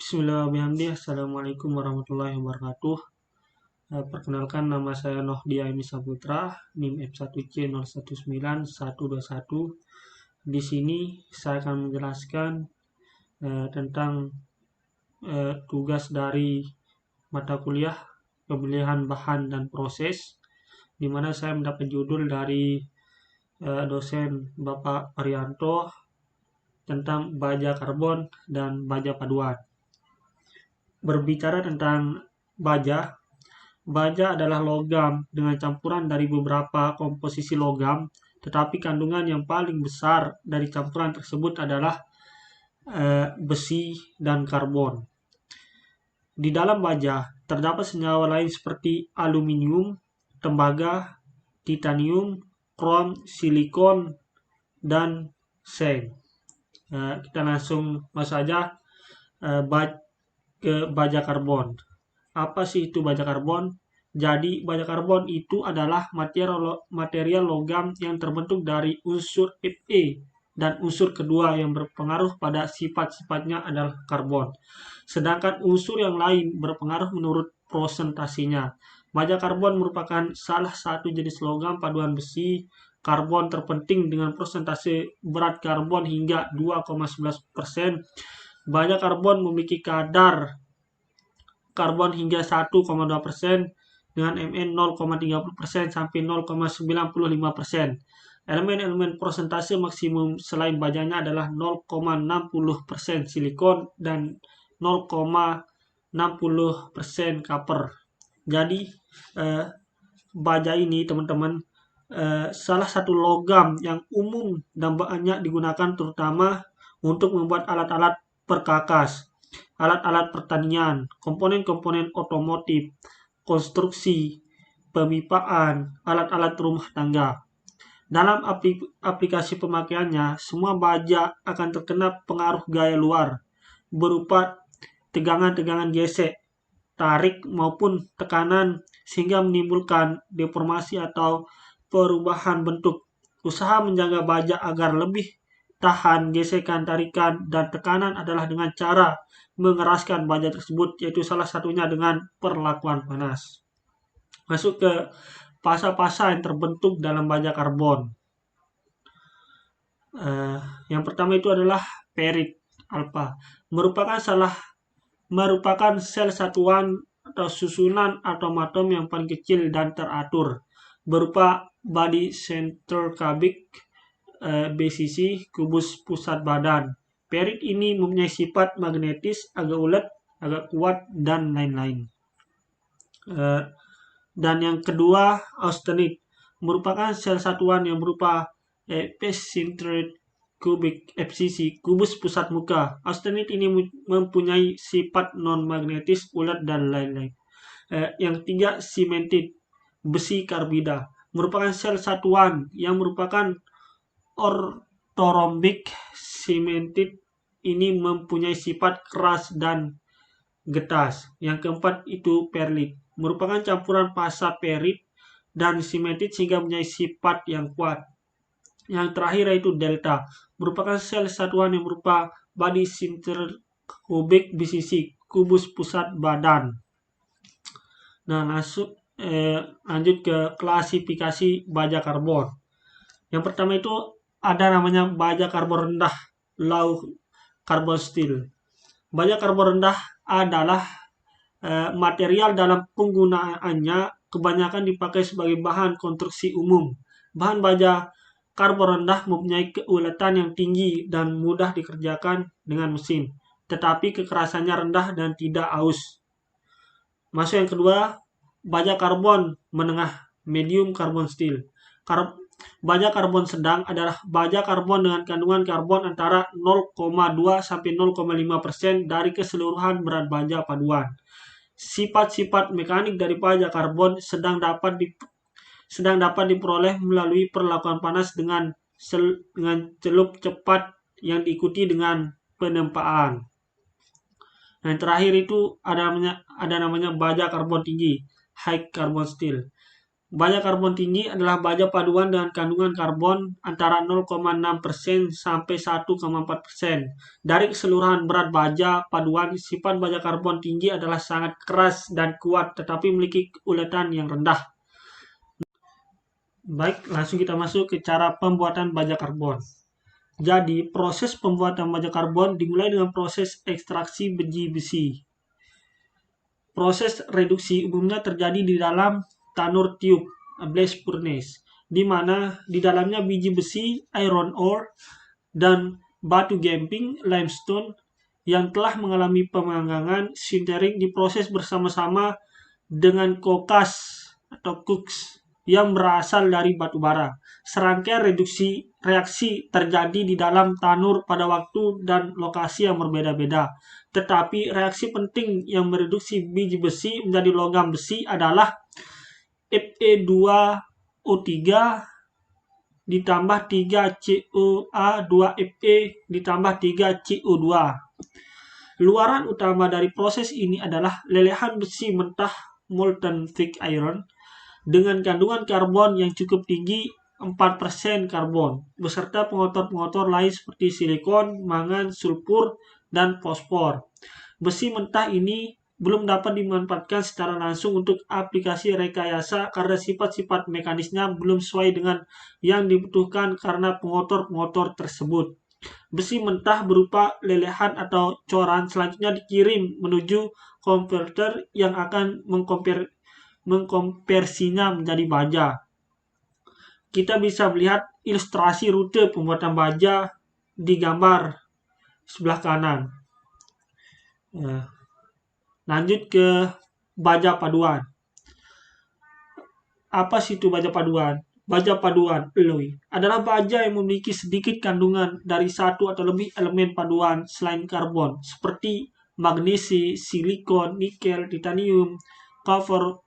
Bismillahirrahmanirrahim. Assalamualaikum warahmatullahi wabarakatuh. Perkenalkan, nama saya Nohdi Aimi Saputra, NIM F1C019121. Di sini saya akan menjelaskan tentang tugas dari mata kuliah pemilihan bahan dan proses, di mana saya mendapat judul dari dosen Bapak Arianto tentang baja karbon dan baja paduan. Berbicara tentang baja, baja adalah logam dengan campuran dari beberapa komposisi logam, tetapi kandungan yang paling besar dari campuran tersebut adalah besi dan karbon. Di dalam baja terdapat senyawa lain seperti aluminium, tembaga, titanium, krom, silikon, dan seng. Kita langsung masuk saja ke baja karbon. Apa sih itu baja karbon? Jadi baja karbon itu adalah material logam yang terbentuk dari unsur Fe dan unsur kedua yang berpengaruh pada sifat-sifatnya adalah karbon. Sedangkan unsur yang lain berpengaruh menurut prosentasinya. Baja karbon merupakan salah satu jenis logam paduan besi karbon terpenting dengan persentase berat karbon hingga 2,11%. Baja karbon memiliki kadar karbon hingga 1,2% dengan Mn 0,30% sampai 0,95%. Elemen-elemen persentase maksimum selain bajanya adalah 0,60% silikon dan 0,60% copper. Jadi baja ini teman-teman salah satu logam yang umum dan banyak digunakan terutama untuk membuat alat-alat perkakas, alat-alat pertanian, komponen-komponen otomotif, konstruksi, pemipaan, alat-alat rumah tangga. Dalam aplikasi pemakaiannya, semua baja akan terkena pengaruh gaya luar berupa tegangan-tegangan gesek, tarik maupun tekanan sehingga menimbulkan deformasi atau perubahan bentuk. Usaha menjaga baja agar lebih tahan gesekan, tarikan, dan tekanan adalah dengan cara mengeraskan baja tersebut, yaitu salah satunya dengan perlakuan panas. Masuk ke pasa-pasa yang terbentuk dalam baja karbon. Yang pertama itu adalah perit alfa, merupakan sel satuan atau susunan atom-atom yang paling kecil dan teratur, berupa body center cubic, BCC, kubus pusat badan. Perit ini mempunyai sifat magnetis, agak ulet, agak kuat, dan lain-lain. Dan yang kedua, austenit, merupakan sel satuan yang berupa epicenter cubic, FCC, kubus pusat muka. Austenit ini mempunyai sifat non-magnetis, ulet, dan lain-lain. Yang ketiga, cemented, besi karbida, merupakan sel satuan yang merupakan orthorhombic. Cemented ini mempunyai sifat keras dan getas. Yang keempat itu perlit, merupakan campuran pasa perit dan cemented sehingga mempunyai sifat yang kuat. Yang terakhir yaitu delta, merupakan sel satuan yang berupa body center cubic, BCC, kubus pusat badan. Nah, lanjut ke klasifikasi baja karbon. Yang pertama itu ada namanya baja karbon rendah, low carbon steel. Baja karbon rendah adalah material dalam penggunaannya kebanyakan dipakai sebagai bahan konstruksi umum. Bahan baja karbon rendah mempunyai keuletan yang tinggi dan mudah dikerjakan dengan mesin, tetapi kekerasannya rendah dan tidak aus. Masuk yang kedua, baja karbon menengah, medium carbon steel. Baja karbon sedang adalah baja karbon dengan kandungan karbon antara 0,2 sampai 0,5% dari keseluruhan berat baja paduan. Sifat-sifat mekanik dari baja karbon sedang dapat diperoleh melalui perlakuan panas dengan celup cepat yang diikuti dengan penempaan. Yang terakhir itu ada namanya baja karbon tinggi, high carbon steel. Baja karbon tinggi adalah baja paduan dengan kandungan karbon antara 0,6% sampai 1,4%. Dari keseluruhan berat baja paduan, sifat baja karbon tinggi adalah sangat keras dan kuat, tetapi memiliki uletan yang rendah. Baik, langsung kita masuk ke cara pembuatan baja karbon. Jadi, proses pembuatan baja karbon dimulai dengan proses ekstraksi biji besi. Proses reduksi umumnya terjadi di dalam tanur tiup, blast furnace, di mana di dalamnya biji besi, iron ore, dan batu gamping, limestone, yang telah mengalami pemanggangan sintering diproses bersama-sama dengan kokas atau koks yang berasal dari batu bara. Serangkaian reaksi terjadi di dalam tanur pada waktu dan lokasi yang berbeda-beda. Tetapi reaksi penting yang mereduksi biji besi menjadi logam besi adalah Fe2O3 ditambah 3COA2Fe ditambah 3CO2. Luaran utama dari proses ini adalah lelehan besi mentah molten thick iron dengan kandungan karbon yang cukup tinggi 4% karbon, beserta pengotor-pengotor lain seperti silikon, mangan, sulfur, dan fosfor. Besi mentah ini belum dapat dimanfaatkan secara langsung untuk aplikasi rekayasa karena sifat-sifat mekanisnya belum sesuai dengan yang dibutuhkan karena pengotor-pengotor tersebut. Besi mentah berupa lelehan atau coran selanjutnya dikirim menuju konverter yang akan mengkonversinya menjadi baja. Kita bisa melihat ilustrasi rute pembuatan baja di gambar sebelah kanan. Lanjut ke baja paduan. Apa sih itu baja paduan? Baja paduan alloy adalah baja yang memiliki sedikit kandungan dari satu atau lebih elemen paduan selain karbon, seperti magnesi, silikon, nikel, titanium, copper,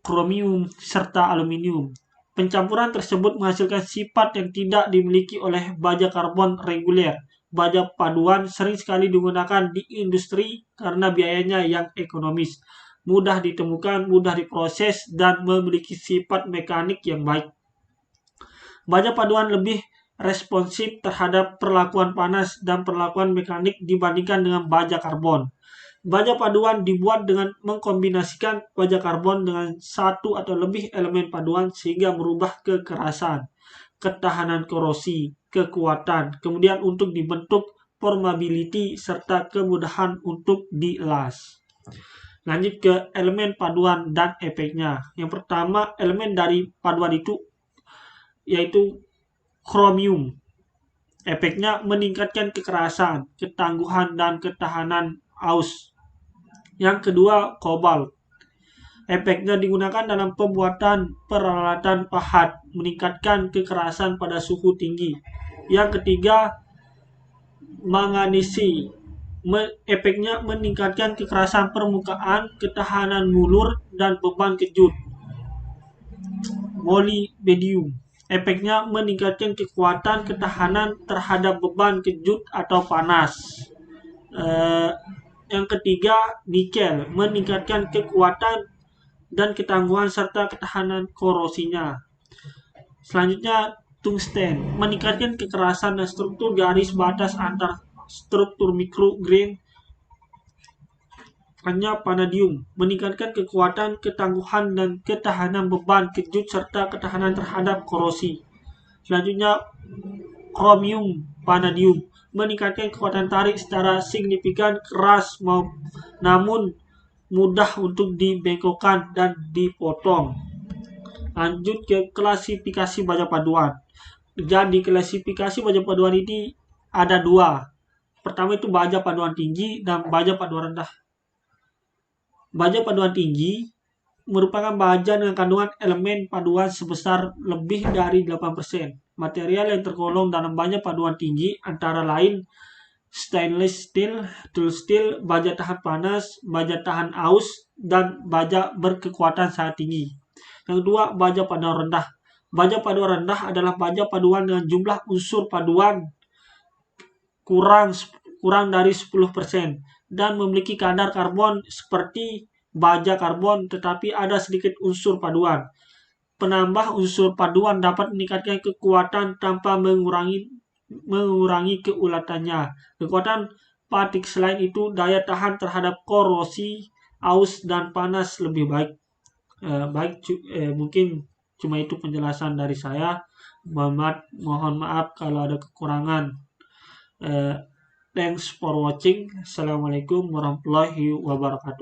kromium, serta aluminium. Pencampuran tersebut menghasilkan sifat yang tidak dimiliki oleh baja karbon reguler. Baja paduan sering sekali digunakan di industri karena biayanya yang ekonomis, mudah ditemukan, mudah diproses, dan memiliki sifat mekanik yang baik. Baja paduan lebih responsif terhadap perlakuan panas dan perlakuan mekanik dibandingkan dengan baja karbon. Baja paduan dibuat dengan mengkombinasikan baja karbon dengan satu atau lebih elemen paduan sehingga merubah kekerasan, ketahanan korosi, kekuatan, kemudian untuk dibentuk formability, serta kemudahan untuk dilas. Lanjut ke elemen paduan dan efeknya. Yang pertama, elemen dari paduan itu yaitu kromium. Efeknya meningkatkan kekerasan, ketangguhan, dan ketahanan aus. Yang kedua, kobalt. Efeknya digunakan dalam pembuatan peralatan pahat, meningkatkan kekerasan pada suhu tinggi. Yang ketiga, manganesi. Efeknya meningkatkan kekerasan permukaan, ketahanan mulur, dan beban kejut. Molybdenum. Efeknya meningkatkan kekuatan ketahanan terhadap beban kejut atau panas. Yang ketiga, nikel, meningkatkan kekuatan dan ketangguhan serta ketahanan korosinya. Selanjutnya, tungsten, meningkatkan kekerasan dan struktur garis batas antar struktur mikrograin. Hanya vanadium, meningkatkan kekuatan, ketangguhan, dan ketahanan beban kejut serta ketahanan terhadap korosi. Selanjutnya, kromium vanadium, meningkatkan kekuatan tarik secara signifikan, keras namun mudah untuk dibengkokkan dan dipotong. Lanjut ke klasifikasi baja paduan. Jadi klasifikasi baja paduan ini ada dua. Pertama itu baja paduan tinggi dan baja paduan rendah. Baja paduan tinggi merupakan baja dengan kandungan elemen paduan sebesar lebih dari 8%. Material yang tergolong dalam baja paduan tinggi antara lain stainless steel, tool steel, baja tahan panas, baja tahan aus, dan baja berkekuatan sangat tinggi. Yang kedua, baja paduan rendah. Baja paduan rendah adalah baja paduan dengan jumlah unsur paduan kurang dari 10% dan memiliki kadar karbon seperti baja karbon, tetapi ada sedikit unsur paduan. Penambah unsur paduan dapat meningkatkan kekuatan tanpa mengurangi keulatannya. Kekuatan batik selain itu daya tahan terhadap korosi, aus, dan panas lebih baik. Mungkin cuma itu penjelasan dari saya. Mohon maaf kalau ada kekurangan. Thanks for watching. Assalamualaikum warahmatullahi wabarakatuh.